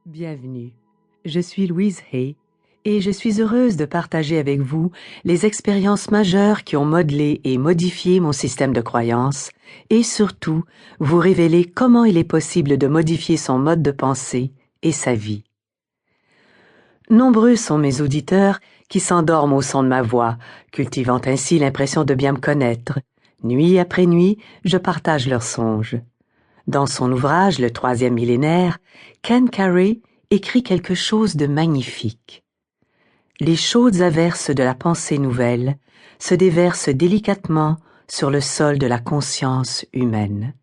Bienvenue, je suis Louise Hay et je suis heureuse de partager avec vous les expériences majeures qui ont modelé et modifié mon système de croyances et surtout vous révéler comment il est possible de modifier son mode de pensée et sa vie. Nombreux sont mes auditeurs qui s'endorment au son de ma voix, cultivant ainsi l'impression de bien me connaître. Nuit après nuit, je partage leurs songes. Dans son ouvrage Le troisième millénaire, Ken Carey écrit quelque chose de magnifique. Les chaudes averses de la pensée nouvelle se déversent délicatement sur le sol de la conscience humaine.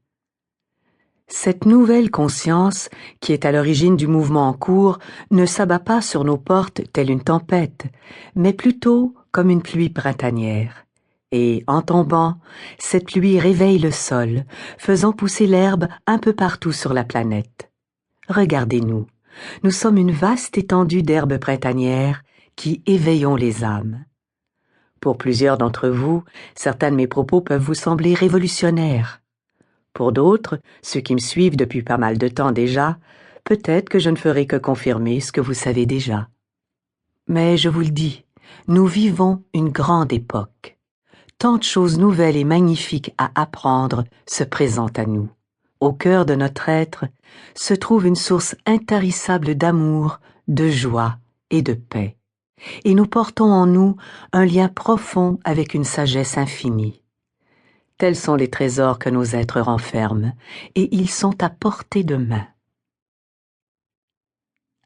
Cette nouvelle conscience, qui est à l'origine du mouvement en cours, ne s'abat pas sur nos portes telle une tempête, mais plutôt comme une pluie printanière. Et, en tombant, cette pluie réveille le sol, faisant pousser l'herbe un peu partout sur la planète. Regardez-nous, nous sommes une vaste étendue d'herbes printanières qui éveillons les âmes. Pour plusieurs d'entre vous, certains de mes propos peuvent vous sembler révolutionnaires. Pour d'autres, ceux qui me suivent depuis pas mal de temps déjà, peut-être que je ne ferai que confirmer ce que vous savez déjà. Mais je vous le dis, nous vivons une grande époque. Tant de choses nouvelles et magnifiques à apprendre se présentent à nous. Au cœur de notre être se trouve une source intarissable d'amour, de joie et de paix. Et nous portons en nous un lien profond avec une sagesse infinie. Tels sont les trésors que nos êtres renferment, et ils sont à portée de main.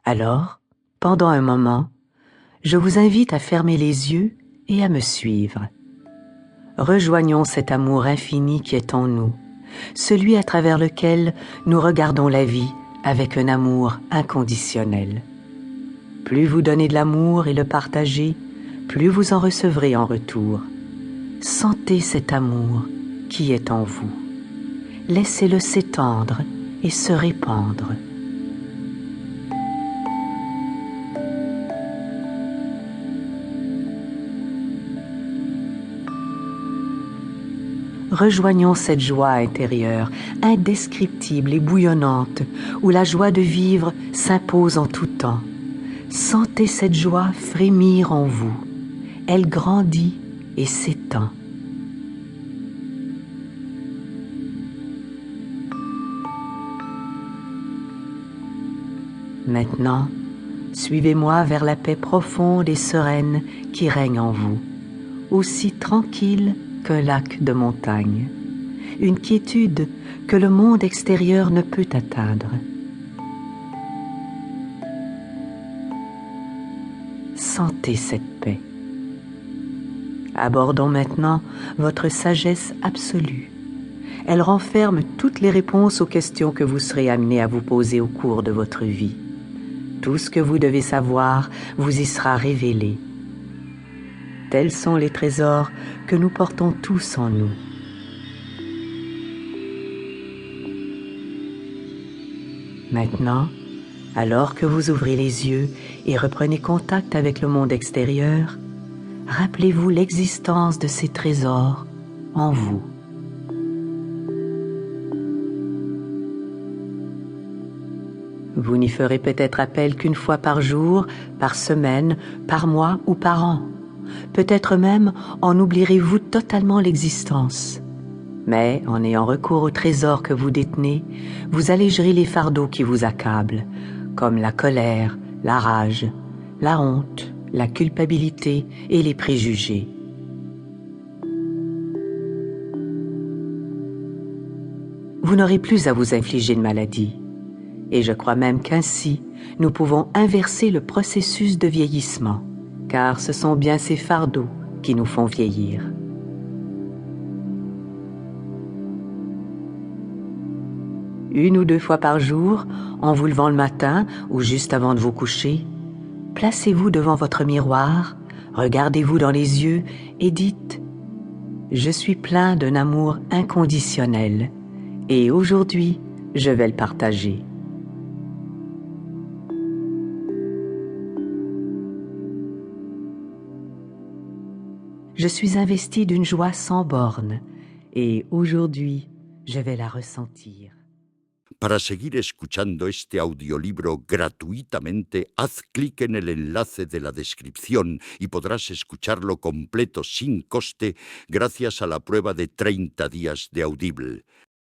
Alors, pendant un moment, je vous invite à fermer les yeux et à me suivre. Rejoignons cet amour infini qui est en nous, celui à travers lequel nous regardons la vie avec un amour inconditionnel. Plus vous donnez de l'amour et le partagez, plus vous en recevrez en retour. Sentez cet amour qui est en vous. Laissez-le s'étendre et se répandre. Rejoignons cette joie intérieure, indescriptible et bouillonnante, où la joie de vivre s'impose en tout temps. Sentez cette joie frémir en vous. Elle grandit et s'étend. Maintenant, suivez-moi vers la paix profonde et sereine qui règne en vous, aussi tranquille qu'un lac de montagne, une quiétude que le monde extérieur ne peut atteindre. Sentez cette paix. Abordons maintenant votre sagesse absolue. Elle renferme toutes les réponses aux questions que vous serez amenés à vous poser au cours de votre vie. Tout ce que vous devez savoir vous y sera révélé. Tels sont les trésors que nous portons tous en nous. Maintenant, alors que vous ouvrez les yeux et reprenez contact avec le monde extérieur, rappelez-vous l'existence de ces trésors en vous. Vous n'y ferez peut-être appel qu'une fois par jour, par semaine, par mois ou par an. Peut-être même en oublierez-vous totalement l'existence. Mais en ayant recours aux trésors que vous détenez, vous allégerez les fardeaux qui vous accablent, comme la colère, la rage, la honte, la culpabilité et les préjugés. Vous n'aurez plus à vous infliger de maladie. Et je crois même qu'ainsi, nous pouvons inverser le processus de vieillissement, car ce sont bien ces fardeaux qui nous font vieillir. Une ou deux fois par jour, en vous levant le matin ou juste avant de vous coucher, placez-vous devant votre miroir, regardez-vous dans les yeux et dites « Je suis plein d'un amour inconditionnel et aujourd'hui, je vais le partager. » Je suis investie d'une joie sans bornes et aujourd'hui, je vais la ressentir. Para seguir escuchando este audiolibro gratuitamente, haz clic en el enlace de la descripción y podrás escucharlo completo sin coste gracias a la prueba de 30 días de Audible.